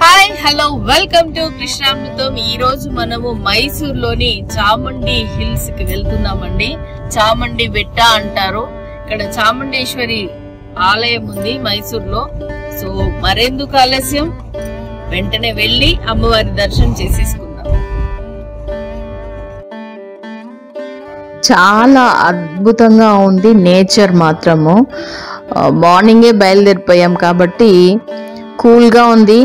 Hi hello welcome to Krishnamrutham. ఈ రోజు మనము మైసూర్లోని చాముండి హిల్స్ కి వెళ్తున్నామండి. చాముండి బెట్ట అంటారు. ఇక్కడ చాముండేశ్వరి ఆలయం ఉంది మైసూర్లో. సో మరెందుకు ఆలస్యం, వెంటనే వెళ్లి అమ్మవారి దర్శనం చేసేసుకుందాం. చాలా అద్భుతంగా ఉంది నేచర్ మాత్రము. మార్నింగే బయలుదేరిపోయాం కాబట్టి కూల్గా ఉంది.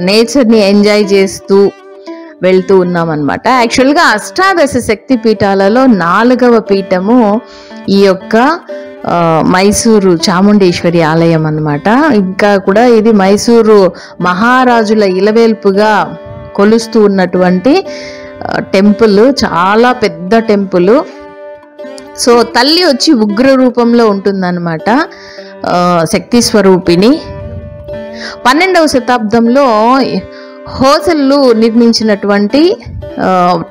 నేచర్ని ఎంజాయ్ చేస్తూ వెళ్తూ ఉన్నాం అనమాట. యాక్చువల్గా అష్టాదశ శక్తి పీఠాలలో 4వ పీఠము ఈ యొక్క మైసూరు చాముండేశ్వరి ఆలయం అన్నమాట. ఇంకా కూడా ఇది మైసూరు మహారాజుల ఇలవేల్పుగా కొలుస్తూ ఉన్నటువంటి టెంపుల్, చాలా పెద్ద టెంపుల్. సో తల్లి వచ్చి ఉగ్ర రూపంలో ఉంటుందన్నమాట, శక్తి స్వరూపిణి. 12వ శతాబ్దంలో హోసళ్ళు నిర్మించినటువంటి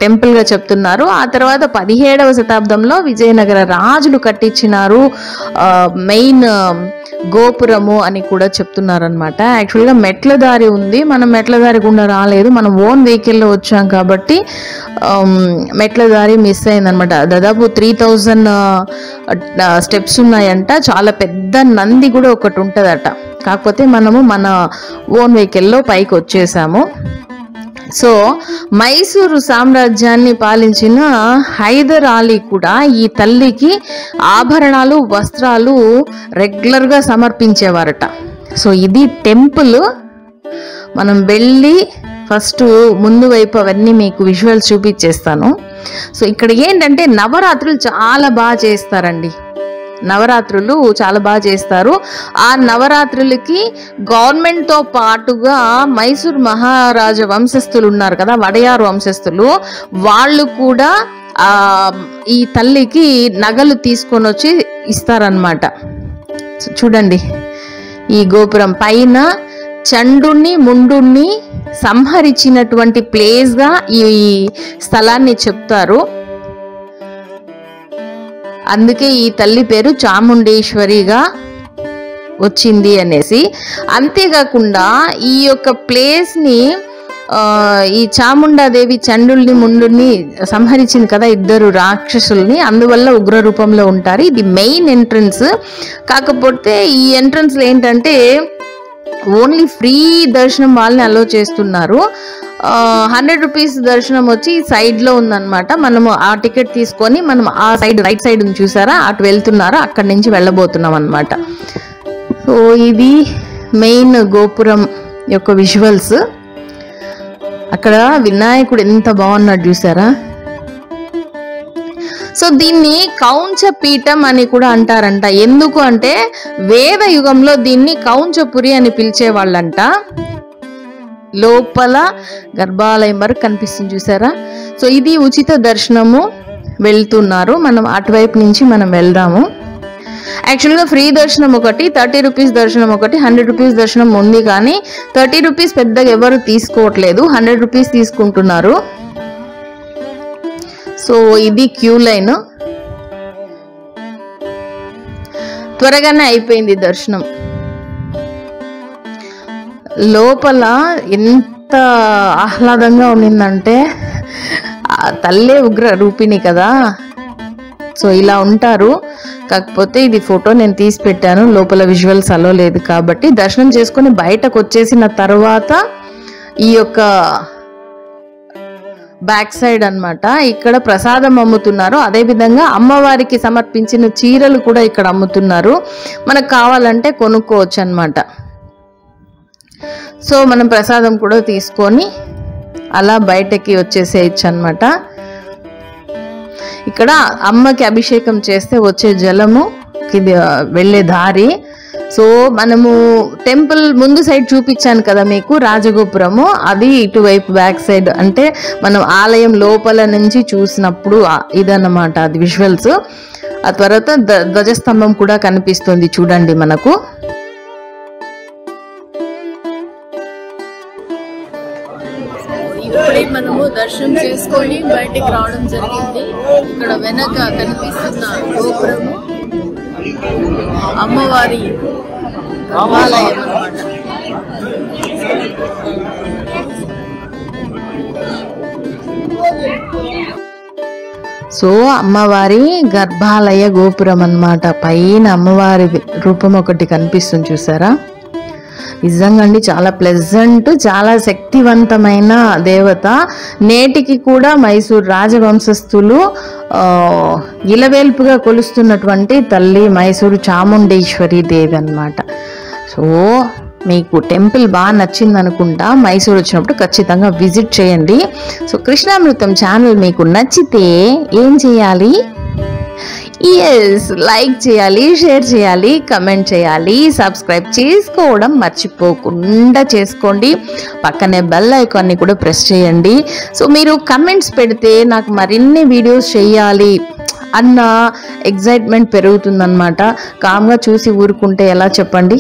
టెంపుల్గా చెప్తున్నారు. ఆ తర్వాత 17వ శతాబ్దంలో విజయనగర రాజులు కట్టించినారు మెయిన్ గోపురము అని కూడా చెప్తున్నారు అనమాట. యాక్చువల్గా మెట్ల దారి ఉంది, మనం మెట్ల దారి గుండా రాలేదు, మనం ఓన్ వెహికల్లో వచ్చాం కాబట్టి మెట్ల దారి మిస్ అయిందనమాట. దాదాపు 3000 స్టెప్స్ ఉన్నాయంట. చాలా పెద్ద నంది కూడా ఒకటి ఉంటుందట. కాకపోతే మనము మన ఓన్ వెహికల్లో పైకి వచ్చేసాము. సో మైసూరు సామ్రాజ్యాన్ని పాలించిన హైదర్ అలీ కూడా ఈ తల్లికి ఆభరణాలు, వస్త్రాలు రెగ్యులర్గా సమర్పించేవారట. సో ఇది టెంపుల్. మనం వెళ్ళి ఫస్ట్ ముందు వైపు అవన్నీ మీకు విజువల్స్ చూపించేస్తాను. సో ఇక్కడ ఏంటంటే నవరాత్రులు చాలా బాగా చేస్తారండి. నవరాత్రులు చాలా బాగా చేస్తారు. ఆ నవరాత్రులకి గవర్నమెంట్తో పాటుగా మైసూర్ మహారాజ వంశస్థులు ఉన్నారు కదా, వడయారు వంశస్థులు, వాళ్ళు కూడా ఈ తల్లికి నగలు తీసుకొని వచ్చి ఇస్తారనమాట. చూడండి, ఈ గోపురం పైన చండుని ముండుని సంహరించినటువంటి ప్లేస్గా ఈ స్థలాన్ని చెప్తారు. అందుకే ఈ తల్లి పేరు చాముండేశ్వరిగా వచ్చింది అనేసి. అంతేకాకుండా ఈ యొక్క ప్లేస్ని ఈ చాముండాదేవి చండుల్ని ముండుని సంహరించింది కదా, 2 రాక్షసుల్ని, అందువల్ల ఉగ్ర రూపంలో ఉంటారు. ఇది మెయిన్ ఎంట్రన్స్. కాకపోతే ఈ ఎంట్రన్స్లో ఏంటంటే ఓన్లీ ఫ్రీ దర్శనం వాళ్ళని అలో చేస్తున్నారు. 100 రూపీస్ దర్శనం వచ్చి సైడ్లో ఉందన్నమాట. మనము ఆ టికెట్ తీసుకొని మనం ఆ సైడ్, రైట్ సైడ్ ఉంది చూసారా, అటు వెళ్తున్నారా, అక్కడి నుంచి వెళ్ళబోతున్నాం అనమాట. సో ఇది మెయిన్ గోపురం యొక్క విజువల్స్. అక్కడ వినాయకుడు ఎంత బాగున్నాడు చూసారా. సో దీన్ని కౌంచపీఠం అని కూడా అంటారంట. ఎందుకు అంటే వేద యుగంలో దీన్ని కౌంచపురి అని పిలిచేవాళ్ళంట. లోపల గర్భాలయం వరకు కనిపిస్తుంది చూసారా. సో ఇది ఉచిత దర్శనము, వెళ్తున్నారు. మనం అటువైపు నుంచి మనం వెళ్దాము. యాక్చువల్గా ఫ్రీ దర్శనం ఒకటి, 30 రూపీస్ దర్శనం ఒకటి, 100 రూపీస్ దర్శనం ఉంది. కానీ 30 రూపీస్ పెద్దగా ఎవరు తీసుకోవట్లేదు, 100 రూపీస్ తీసుకుంటున్నారు. సో ఇది క్యూ లైన్. త్వరగానే అయిపోయింది దర్శనం. లోపల ఎంత ఆహ్లాదంగా ఉండిందంటే, తల్లే ఉగ్ర రూపిణి కదా. సో ఇలా ఉంటారు. కాకపోతే ఇది ఫోటో నేను తీసి పెట్టాను, లోపల విజువల్స్ అలో లేదు కాబట్టి. దర్శనం చేసుకొని బయటకు వచ్చేసిన తర్వాత ఈ యొక్క బ్యాక్ సైడ్ అన్నమాట, ఇక్కడ ప్రసాదం అమ్ముతున్నారు. అదేవిధంగా అమ్మవారికి సమర్పించిన చీరలు కూడా ఇక్కడ అమ్ముతున్నారు. మనకు కావాలంటే కొనుక్కోవచ్చు అన్నమాట. సో మనం ప్రసాదం కూడా తీసుకొని అలా బయటకి వచ్చేసేయచ్చు అన్నమాట. ఇక్కడ అమ్మకి అభిషేకం చేస్తే వచ్చే జలము ఇది వెళ్ళే దారి. సో మనము టెంపుల్ ముందు సైడ్ చూపించాను కదా మీకు, రాజగోపురము, అది ఇటువైపు బ్యాక్ సైడ్. అంటే మనం ఆలయం లోపల నుంచి చూసినప్పుడు ఇదన్నమాట, అది విజువల్స్. ఆ తర్వాత ధ్వజస్తంభం కూడా కనిపిస్తుంది చూడండి మనకు. ఇప్పుడే మనము దర్శనం చేసుకొని బయటికి రావడం జరిగింది. ఇక్కడ వెనక కనిపిస్తున్న గోపురము అమ్మవారి ఆలయం అన్నమాట. సో అమ్మవారి గర్భాలయ గోపురం అన్నమాట. పైన అమ్మవారి రూపం ఒకటి కనిపిస్తుంది చూసారా. నిజంగా అండి చాలా ప్లెజెంట్, చాలా శక్తివంతమైన దేవత. నేటికి కూడా మైసూర్ రాజవంశస్థులు ఇలవేల్పుగా కొలుస్తున్నటువంటి తల్లి మైసూరు చాముండేశ్వరి దేవి అన్నమాట. సో మీకు టెంపుల్ బాగా నచ్చింది అనుకుంటా. మైసూర్ వచ్చినప్పుడు ఖచ్చితంగా విజిట్ చేయండి. సో కృష్ణామృతం ఛానల్ మీకు నచ్చితే ఏం చేయాలి? లైక్ చేయాలి, షేర్ చేయాలి, కమెంట్ చేయాలి, సబ్స్క్రైబ్ చేసుకోవడం మర్చిపోకుండా చేసుకోండి. పక్కనే బెల్ ఐకాన్ని కూడా ప్రెస్ చేయండి. సో మీరు కమెంట్స్ పెడితే నాకు మరిన్ని వీడియోస్ చేయాలి అన్న ఎగ్జైట్మెంట్ పెరుగుతుందన్నమాట. కామ్గా చూసి ఊరుకుంటే ఎలా చెప్పండి.